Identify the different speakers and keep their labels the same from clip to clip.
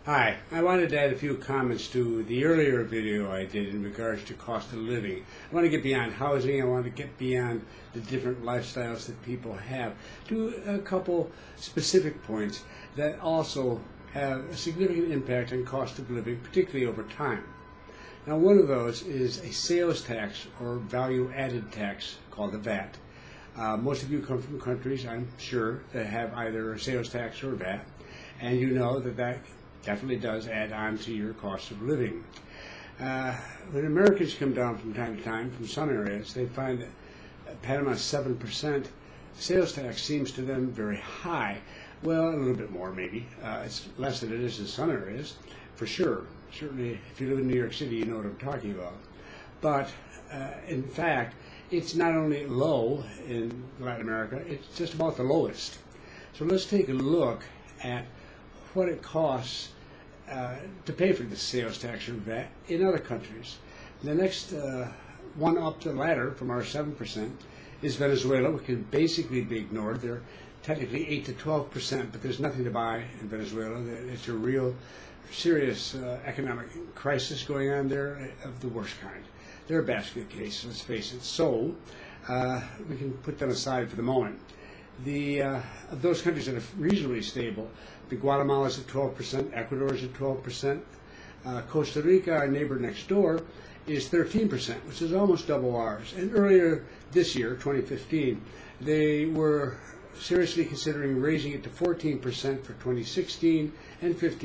Speaker 1: Hi, I wanted to add a few comments to the earlier video I did in regards to cost of living. I want to get beyond housing, I want to get beyond the different lifestyles that people have to a couple specific points that also have a significant impact on cost of living, particularly over time. Now, one of those is a sales tax or value-added tax called a VAT. Most of you come from countries, I'm sure, that have either a sales tax or a VAT, and you know that that definitely does add on to your cost of living. When Americans come down from time to time from some areas, they find that Panama's 7% sales tax seems to them very high. Well, a little bit more maybe. It's less than it is in some areas, for sure. Certainly, if you live in New York City, you know what I'm talking about. But in fact, it's not only low in Latin America, it's just about the lowest. So let's take a look at what it costs to pay for the sales tax or VAT in other countries. The next one up the ladder from our 7% is Venezuela, which can basically be ignored. They're technically 8 to 12%, but there's nothing to buy in Venezuela. It's a real serious economic crisis going on there of the worst kind. They're a basket case, let's face it. So we can put them aside for the moment. Of those countries that are reasonably stable, the Guatemala is at 12%, Ecuador is at 12%, Costa Rica, our neighbor next door, is 13%, which is almost double ours. And earlier this year, 2015, they were seriously considering raising it to 14% for 2016 and 15%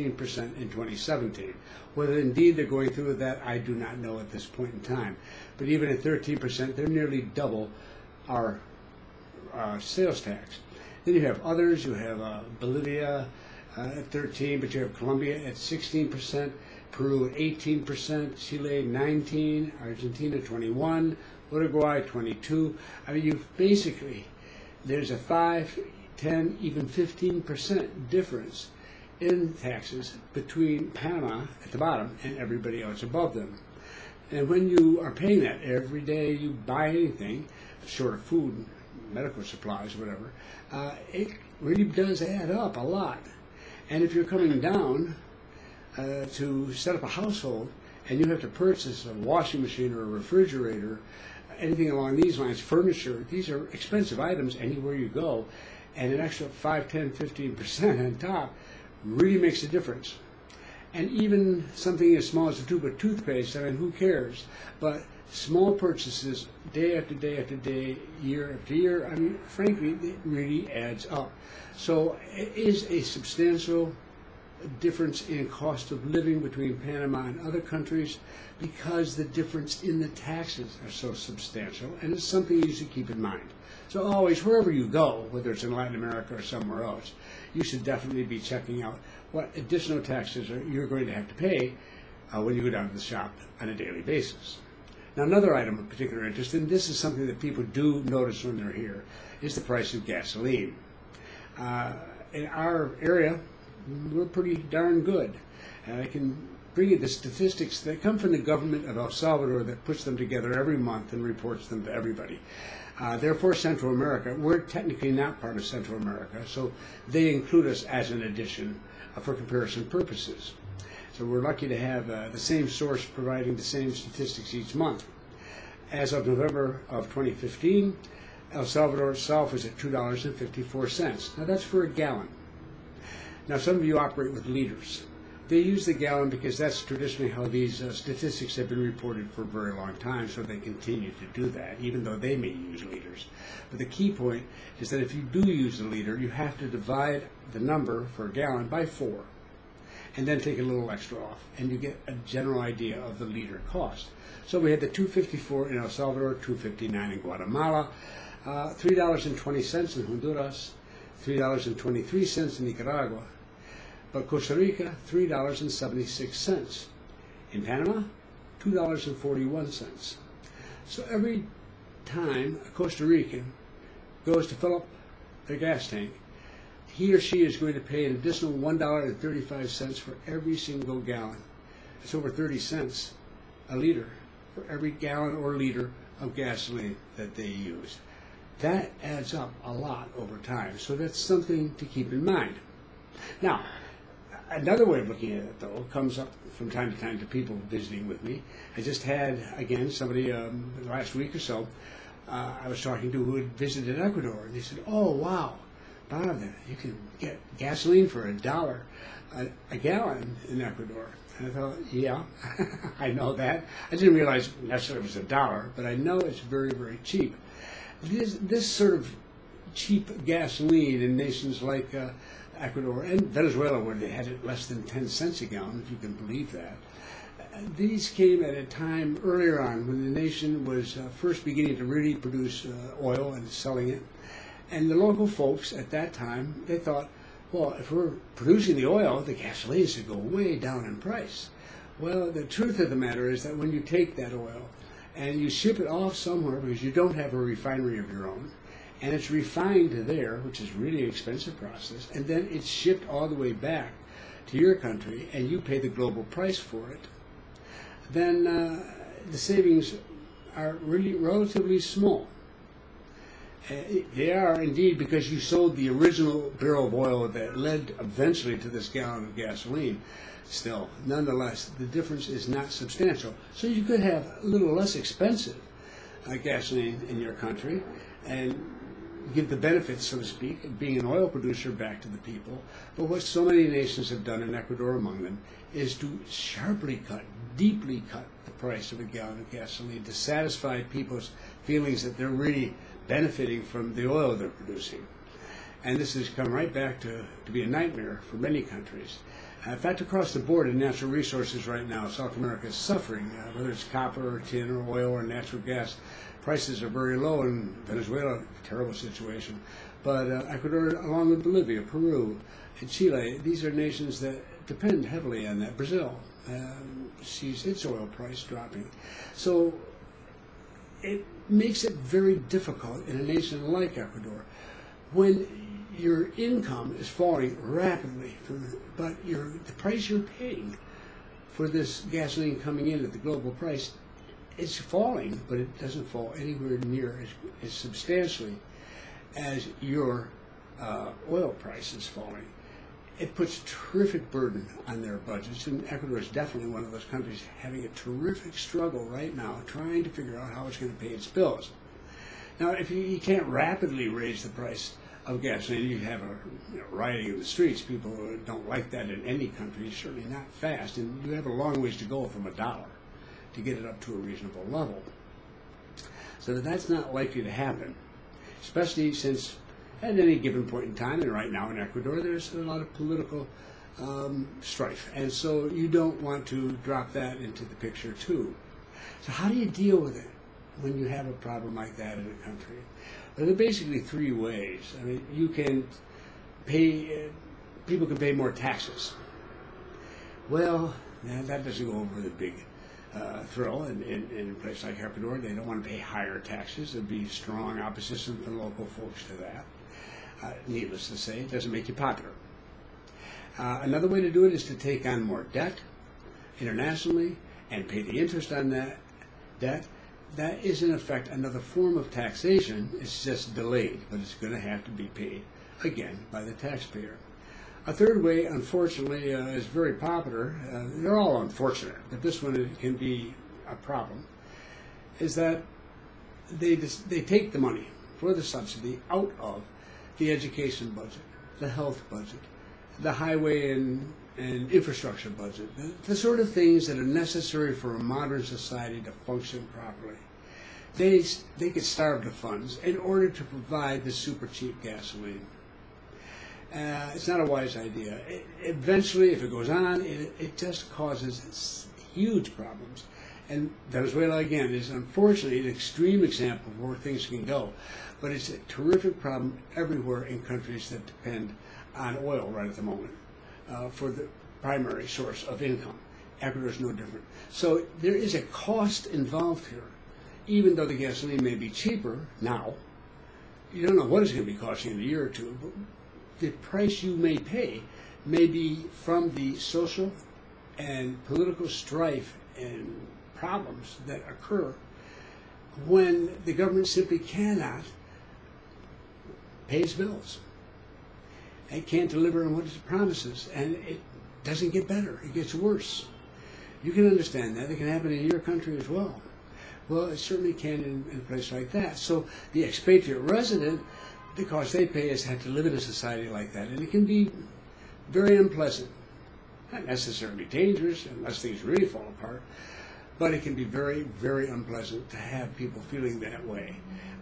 Speaker 1: in 2017. Whether indeed they're going through with that, I do not know at this point in time. But even at 13%, they're nearly double our sales tax. Then you have others. You have Bolivia at 13%, but you have Colombia at 16%, Peru at 18%, Chile 19%, Argentina 21%, Uruguay 22%. I mean, you've basically, there's a 5, 10, even 15% difference in taxes between Panama at the bottom and everybody else above them. And when you are paying that every day you buy anything, short of food, medical supplies, whatever, it really does add up a lot. And if you're coming down to set up a household and you have to purchase a washing machine or a refrigerator, anything along these lines, furniture, these are expensive items anywhere you go, and an extra 5, 10, 15% on top really makes a difference. And even something as small as a tube of toothpaste, I mean, who cares? But small purchases, day after day after day, year after year, I mean, frankly, it really adds up. So it is a substantial difference in cost of living between Panama and other countries because the difference in the taxes are so substantial, and it's something you should keep in mind. So always, wherever you go, whether it's in Latin America or somewhere else, you should definitely be checking out what additional taxes you're going to have to pay when you go down to the shop on a daily basis. Now, another item of particular interest, and this is something that people do notice when they're here, is the price of gasoline. In our area, we're pretty darn good. I can bring you the statistics that come from the government of El Salvador that puts them together every month and reports them to everybody. Therefore, Central America, we're technically not part of Central America, so they include us as an addition for comparison purposes. So we're lucky to have the same source providing the same statistics each month. As of November of 2015, El Salvador itself is at $2.54. Now that's for a gallon. Now some of you operate with liters. They use the gallon because that's traditionally how these statistics have been reported for a very long time, so they continue to do that, even though they may use liters. But the key point is that if you do use a liter, you have to divide the number for a gallon by 4, and then take a little extra off, and you get a general idea of the liter cost. So we had the $2.54 in El Salvador, $2.59 in Guatemala, $3.20 in Honduras, $3.23 in Nicaragua, but Costa Rica, $3.76. In Panama, $2.41. So every time a Costa Rican goes to fill up their gas tank, he or she is going to pay an additional $1.35 for every single gallon. It's over 30 cents a liter for every gallon or liter of gasoline that they use. That adds up a lot over time, so that's something to keep in mind. Now, Another way of looking at it, though, comes up from time to time to people visiting with me. I just had, again, somebody last week or so I was talking to who had visited Ecuador, and they said, "Oh, wow, Bob, you can get gasoline for $1 a gallon in Ecuador." And I thought, yeah, I know that. I didn't realize necessarily it was $1, but I know it's very, very cheap. This sort of cheap gasoline in nations like Ecuador and Venezuela, where they had it less than 10 cents a gallon, if you can believe that. These came at a time earlier on when the nation was first beginning to really produce oil and selling it. And the local folks at that time, they thought, well, if we're producing the oil, the gasoline should go way down in price. Well, the truth of the matter is that when you take that oil and you ship it off somewhere because you don't have a refinery of your own, and it's refined there, which is really an expensive process, and then it's shipped all the way back to your country, and you pay the global price for it, then the savings are really relatively small. They are indeed, because you sold the original barrel of oil that led eventually to this gallon of gasoline. Still, nonetheless, the difference is not substantial. So you could have a little less expensive gasoline in your country and give the benefits, so to speak, of being an oil producer back to the people. But what so many nations have done, and Ecuador among them, is to sharply cut, deeply cut the price of a gallon of gasoline to satisfy people's feelings that they're really benefiting from the oil they're producing. And this has come right back to be a nightmare for many countries. In fact, across the board in natural resources right now, South America is suffering, whether it's copper or tin or oil or natural gas. Prices are very low in Venezuela, terrible situation. But Ecuador, along with Bolivia, Peru, and Chile, these are nations that depend heavily on that. Brazil sees its oil price dropping. So it makes it very difficult in a nation like Ecuador when your income is falling rapidly, but the price you're paying for this gasoline coming in at the global price, it's falling, but it doesn't fall anywhere near as substantially as your oil price is falling. It puts a terrific burden on their budgets, and Ecuador is definitely one of those countries having a terrific struggle right now trying to figure out how it's going to pay its bills. Now, if you can't rapidly raise the price of gasoline, you have a rioting in the streets. People don't like that in any country, certainly not fast, and you have a long ways to go from $1 to get it up to a reasonable level. So that's not likely to happen, especially since at any given point in time, and right now in Ecuador, there's a lot of political strife, and so you don't want to drop that into the picture too. So how do you deal with it when you have a problem like that in a country? Well, there are basically three ways. I mean, you can pay, people can pay more taxes. Well, that doesn't go over the big thrill in a place like Ecuador. They don't want to pay higher taxes. There'd be strong opposition from local folks to that. Needless to say, it doesn't make you popular. Another way to do it is to take on more debt internationally and pay the interest on that debt. That is, in effect, another form of taxation. It's just delayed, but it's going to have to be paid, again, by the taxpayer. A third way, unfortunately, is very popular. They're all unfortunate, but this one can be a problem, is that they take the money for the subsidy out of the education budget, the health budget, the highway and infrastructure budget, the sort of things that are necessary for a modern society to function properly. They get starved of funds in order to provide the super cheap gasoline. It's not a wise idea. Eventually, if it goes on, it just causes huge problems. And Venezuela, again, is unfortunately an extreme example of where things can go. But it's a terrific problem everywhere in countries that depend on oil right at the moment for the primary source of income. Ecuador is no different. So there is a cost involved here. Even though the gasoline may be cheaper now, you don't know what it's going to be costing in a year or two, but the price you may pay may be from the social and political strife and problems that occur when the government simply cannot pay its bills. It can't deliver on what it promises, and it doesn't get better. It gets worse. You can understand that. It can happen in your country as well. Well, it certainly can in a place like that. So the expatriate resident, the cost they pay is to have to live in a society like that. And it can be very unpleasant. Not necessarily dangerous unless things really fall apart, but it can be very, very unpleasant to have people feeling that way.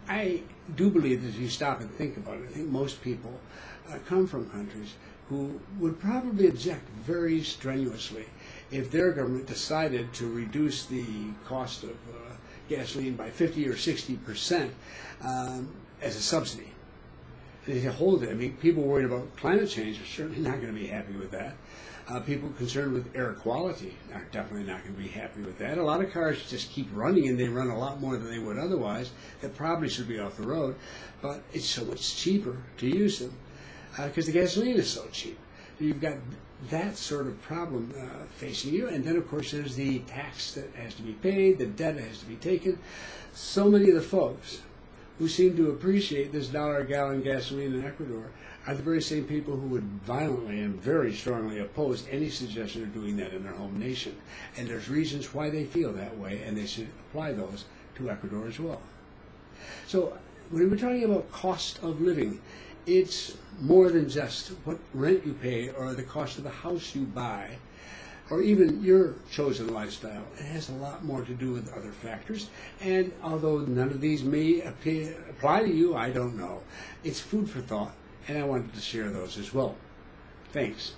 Speaker 1: I do believe that if you stop and think about it, I think most people come from countries who would probably object very strenuously if their government decided to reduce the cost of gasoline by 50 or 60% as a subsidy. They hold it. I mean, people worried about climate change are certainly not going to be happy with that. People concerned with air quality are definitely not going to be happy with that. A lot of cars just keep running, and they run a lot more than they would otherwise. That probably should be off the road, but it's so much cheaper to use them because the gasoline is so cheap. You've got that sort of problem facing you, and then of course there's the tax that has to be paid, the debt that has to be taken. So many of the folks who seem to appreciate this $1-a-gallon gasoline in Ecuador are the very same people who would violently and very strongly oppose any suggestion of doing that in their home nation. And there's reasons why they feel that way, and they should apply those to Ecuador as well. So when we're talking about cost of living, it's more than just what rent you pay or the cost of the house you buy or even your chosen lifestyle. It has a lot more to do with other factors, and although none of these may apply to you, I don't know. It's food for thought, and I wanted to share those as well. Thanks.